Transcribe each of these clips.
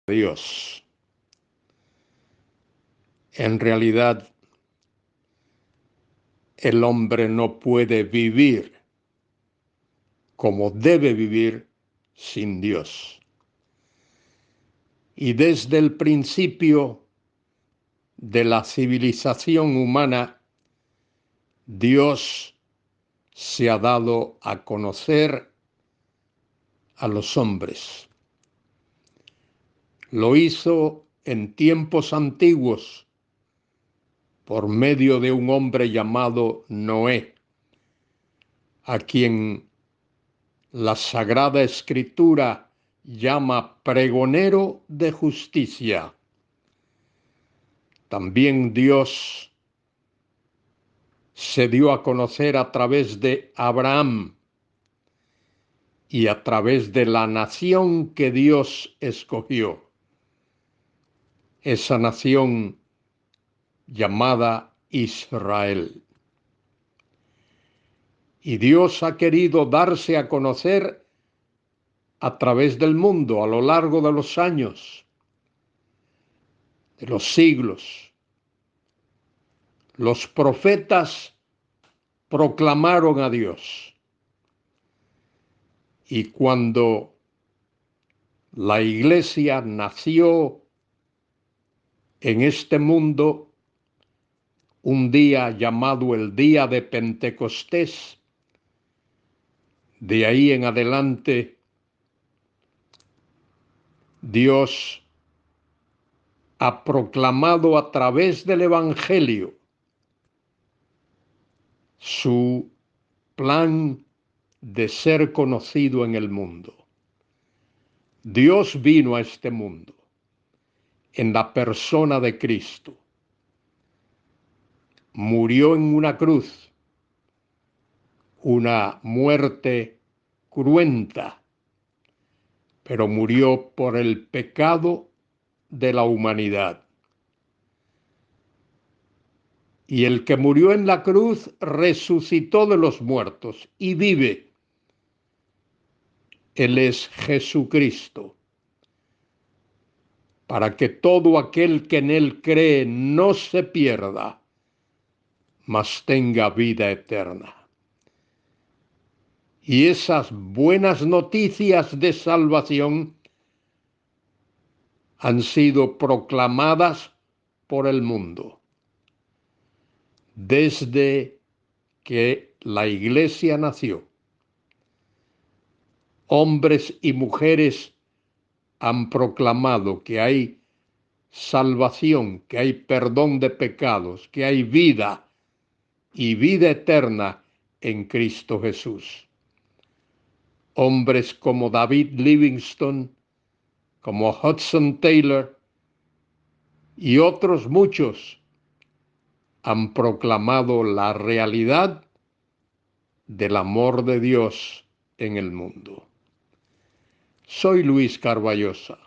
Dios. En realidad, el hombre no puede vivir como debe vivir sin Dios. Y desde el principio de la civilización humana, Dios se ha dado a conocer a los hombres. Lo hizo en tiempos antiguos por medio de un hombre llamado Noé, a quien la Sagrada Escritura llama pregonero de justicia. También Dios se dio a conocer a través de Abraham y a través de la nación que Dios escogió. Esa nación llamada Israel. Y Dios ha querido darse a conocer a través del mundo a lo largo de los años, de los siglos. Los profetas proclamaron a Dios. Y cuando la iglesia nació en este mundo, un día llamado el día de Pentecostés, de ahí en adelante, Dios ha proclamado a través del Evangelio su plan de ser conocido en el mundo. Dios vino a este mundo en la persona de Cristo. Murió en una cruz, una muerte cruenta, pero murió por el pecado de la humanidad. Y el que murió en la cruz resucitó de los muertos y vive. Él es Jesucristo, para que todo aquel que en él cree no se pierda, mas tenga vida eterna. Y esas buenas noticias de salvación han sido proclamadas por el mundo. Desde que la iglesia nació, hombres y mujeres han proclamado que hay salvación, que hay perdón de pecados, que hay vida y vida eterna en Cristo Jesús. Hombres como David Livingstone, como Hudson Taylor y otros muchos han proclamado la realidad del amor de Dios en el mundo. Soy Luis Carballosa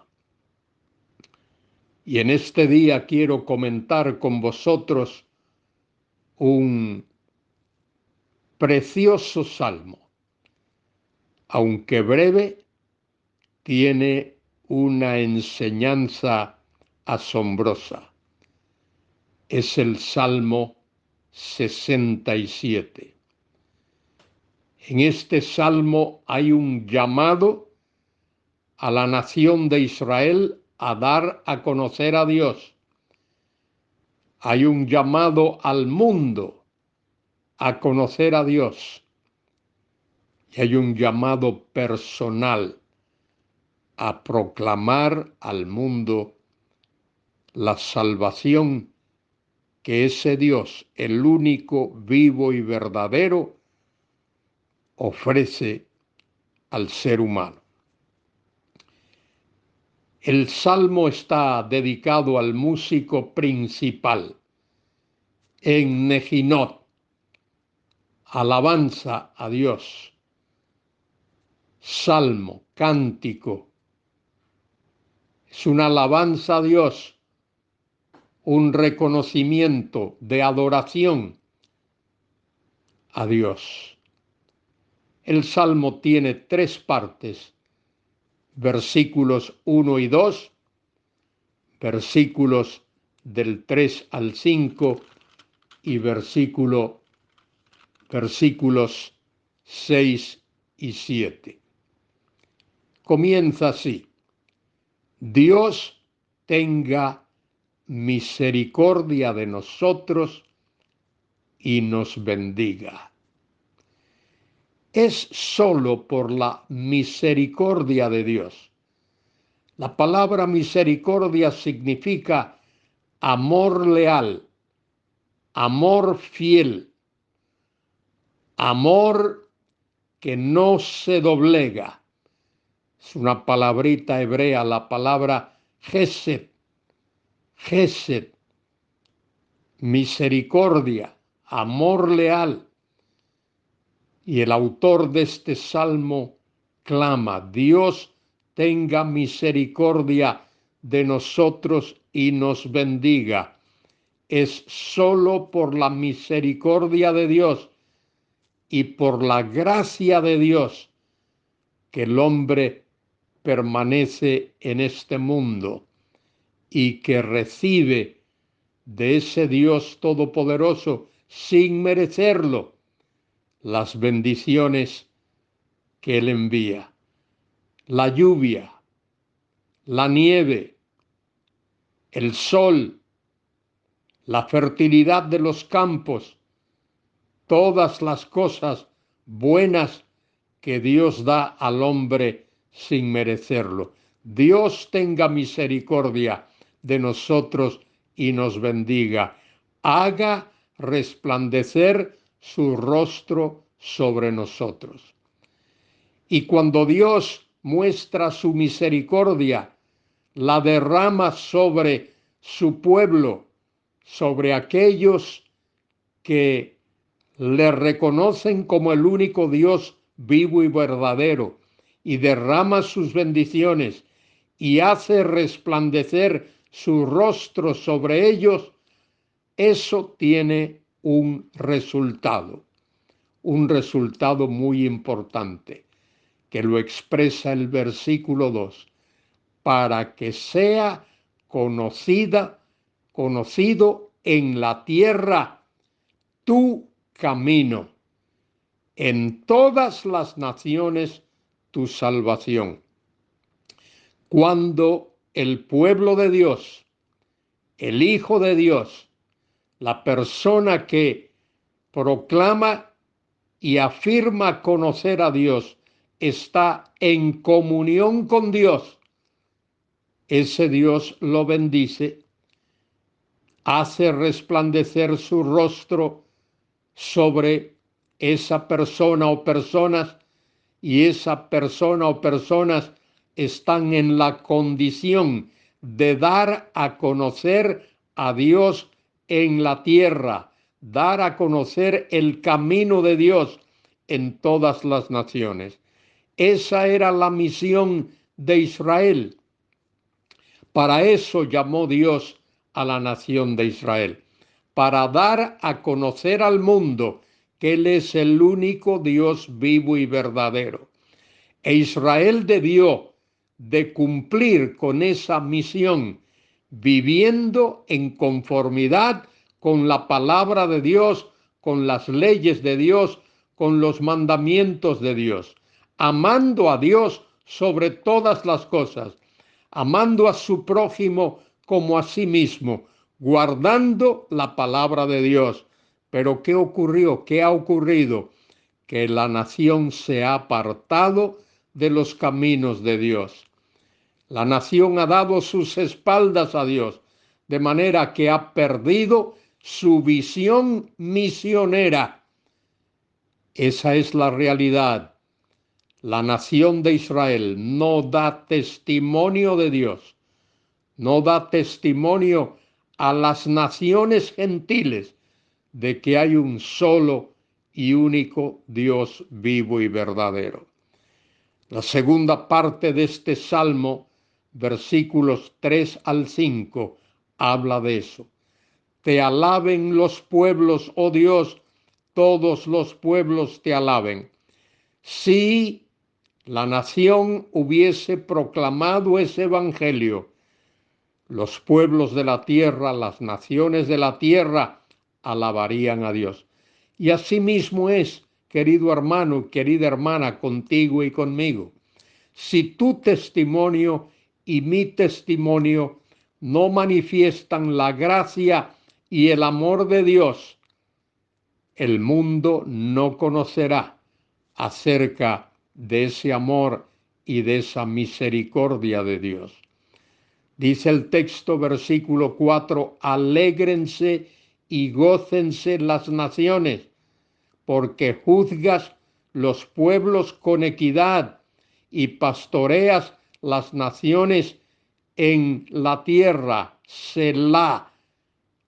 y en este día quiero comentar con vosotros un precioso salmo. Aunque breve, tiene una enseñanza asombrosa. Es el Salmo 67. En este salmo hay un llamado a la nación de Israel a dar a conocer a Dios. Hay un llamado al mundo a conocer a Dios. Y hay un llamado personal a proclamar al mundo la salvación que ese Dios, el único, vivo y verdadero, ofrece al ser humano. El salmo está dedicado al músico principal, en Nejinot, alabanza a Dios, salmo, cántico. Es una alabanza a Dios, un reconocimiento de adoración a Dios. El salmo tiene 3 partes, versículos 1 y 2, versículos del 3 al 5 y versículos 6 y 7. Comienza así: Dios tenga misericordia de nosotros y nos bendiga. Es sólo por la misericordia de Dios. La palabra misericordia significa amor leal, amor fiel, amor que no se doblega. Es una palabrita hebrea, la palabra Gesed, Gesed, misericordia, amor leal. Y el autor de este salmo clama: Dios tenga misericordia de nosotros y nos bendiga. Es sólo por la misericordia de Dios y por la gracia de Dios que el hombre permanece en este mundo y que recibe de ese Dios todopoderoso, sin merecerlo, las bendiciones que Él envía. La lluvia, la nieve, el sol, la fertilidad de los campos, todas las cosas buenas que Dios da al hombre sin merecerlo. Dios tenga misericordia de nosotros y nos bendiga. Haga resplandecer su rostro sobre nosotros. Y cuando Dios muestra su misericordia, la derrama sobre su pueblo, sobre aquellos que le reconocen como el único Dios vivo y verdadero, y derrama sus bendiciones y hace resplandecer su rostro sobre ellos. Eso tiene un resultado muy importante, que lo expresa el versículo 2, para que sea conocido en la tierra tu camino, en todas las naciones tu salvación. Cuando el pueblo de Dios, el Hijo de Dios, la persona que proclama y afirma conocer a Dios, está en comunión con Dios, ese Dios lo bendice, hace resplandecer su rostro sobre esa persona o personas, y esa persona o personas están en la condición de dar a conocer a Dios en la tierra, dar a conocer el camino de Dios en todas las naciones. Esa era la misión de Israel. Para eso llamó Dios a la nación de Israel, para dar a conocer al mundo que Él es el único Dios vivo y verdadero. E Israel debió de cumplir con esa misión, viviendo en conformidad con la palabra de Dios, con las leyes de Dios, con los mandamientos de Dios, amando a Dios sobre todas las cosas, amando a su prójimo como a sí mismo, guardando la palabra de Dios. Pero ¿qué ocurrió? ¿Qué ha ocurrido? Que la nación se ha apartado de los caminos de Dios. La nación ha dado sus espaldas a Dios, de manera que ha perdido su visión misionera. Esa es la realidad. La nación de Israel no da testimonio de Dios, no da testimonio a las naciones gentiles de que hay un solo y único Dios vivo y verdadero. La segunda parte de este salmo, versículos 3 al 5, habla de eso. Te alaben los pueblos, oh Dios, todos los pueblos te alaben. Si la nación hubiese proclamado ese evangelio, los pueblos de la tierra, las naciones de la tierra, alabarían a Dios. Y asimismo es, querido hermano, querida hermana, contigo y conmigo. Si tu testimonio y mi testimonio no manifiestan la gracia y el amor de Dios, el mundo no conocerá acerca de ese amor y de esa misericordia de Dios. Dice el texto, versículo 4, alégrense y gócense las naciones, porque juzgas los pueblos con equidad y pastoreas las naciones en la tierra. Selah,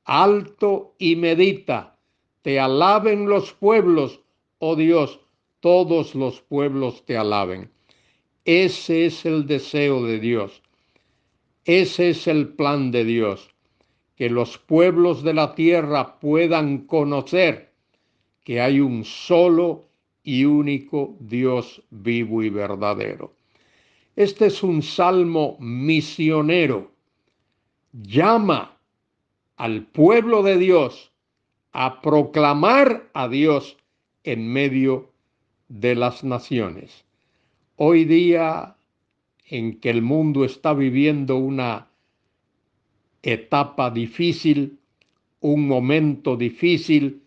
alto y medita. Te alaben los pueblos, oh Dios, todos los pueblos te alaben. Ese es el deseo de Dios. Ese es el plan de Dios, que los pueblos de la tierra puedan conocer que hay un solo y único Dios vivo y verdadero. Este es un salmo misionero. Llama al pueblo de Dios a proclamar a Dios en medio de las naciones. Hoy día, en que el mundo está viviendo una etapa difícil, un momento difícil,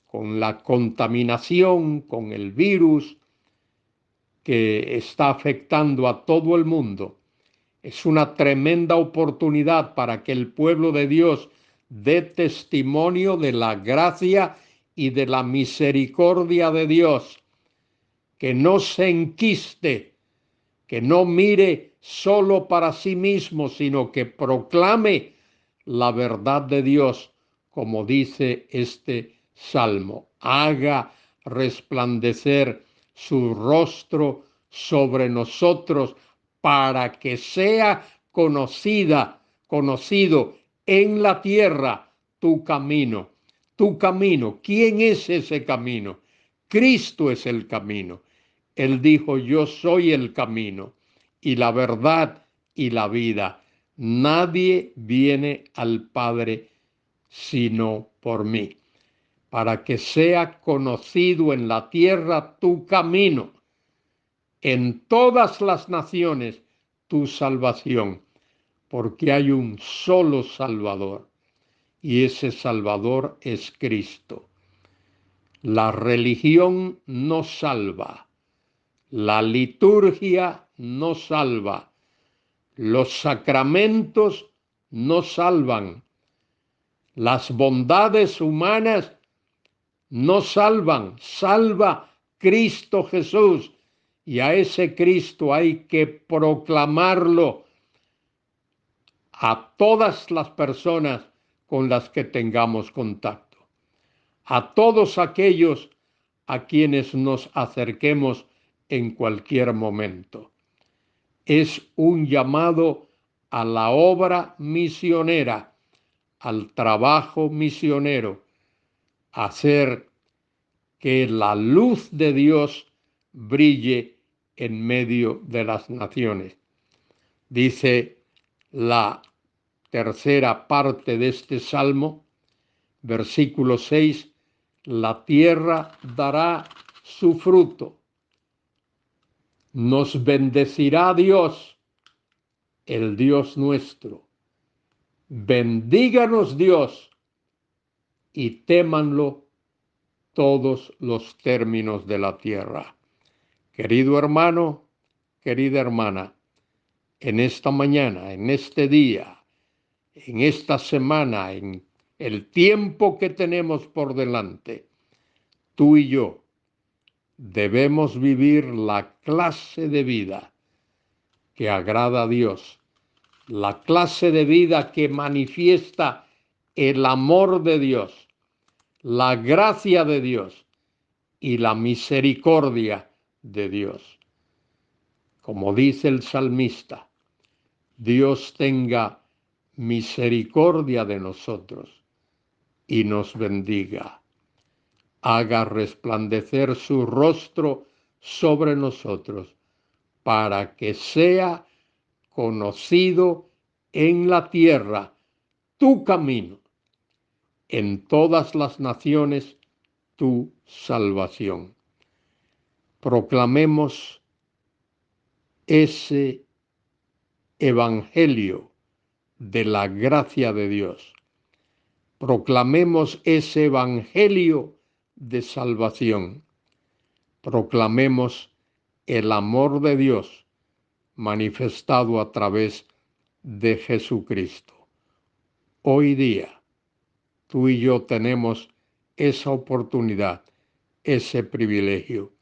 con la contaminación, con el virus que está afectando a todo el mundo, es una tremenda oportunidad para que el pueblo de Dios dé testimonio de la gracia y de la misericordia de Dios, que no se enquiste, que no mire solo para sí mismo, sino que proclame la verdad de Dios, como dice este salmo. Haga resplandecer su rostro sobre nosotros para que sea conocido en la tierra tu camino. Tu camino. ¿Quién es ese camino? Cristo es el camino. Él dijo, yo soy el camino y la verdad y la vida. Nadie viene al Padre sino por mí. Para que sea conocido en la tierra tu camino, en todas las naciones tu salvación, porque hay un solo Salvador, y ese Salvador es Cristo. La religión no salva, la liturgia no salva, los sacramentos no salvan, las bondades humanas no salvan, salva Cristo Jesús. Y a ese Cristo hay que proclamarlo a todas las personas con las que tengamos contacto, a todos aquellos a quienes nos acerquemos en cualquier momento. Es un llamado a la obra misionera, al trabajo misionero, a hacer que la luz de Dios brille en medio de las naciones. Dice la tercera parte de este salmo, versículo 6, la tierra dará su fruto. Nos bendecirá Dios, el Dios nuestro. Bendíganos Dios y témanlo todos los términos de la tierra. Querido hermano, querida hermana, en esta mañana, en este día, en esta semana, en el tiempo que tenemos por delante, tú y yo debemos vivir la clase de vida que agrada a Dios, la clase de vida que manifiesta el amor de Dios, la gracia de Dios y la misericordia de Dios. Como dice el salmista, Dios tenga misericordia de nosotros y nos bendiga. Haga resplandecer su rostro sobre nosotros para que sea conocido en la tierra tu camino, en todas las naciones tu salvación. Proclamemos ese evangelio de la gracia de Dios. Proclamemos ese evangelio de salvación. Proclamemos el amor de Dios manifestado a través de Jesucristo. Hoy día, tú y yo tenemos esa oportunidad, ese privilegio.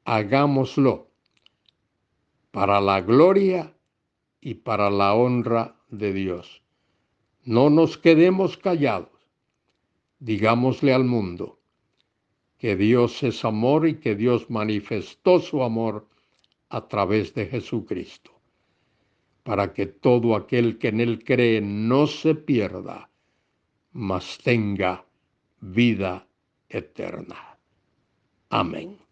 Hagámoslo para la gloria y para la honra de Dios. No nos quedemos callados. Digámosle al mundo que Dios es amor y que Dios manifestó su amor a través de Jesucristo, para que todo aquel que en él cree no se pierda, mas tenga vida eterna. Amén.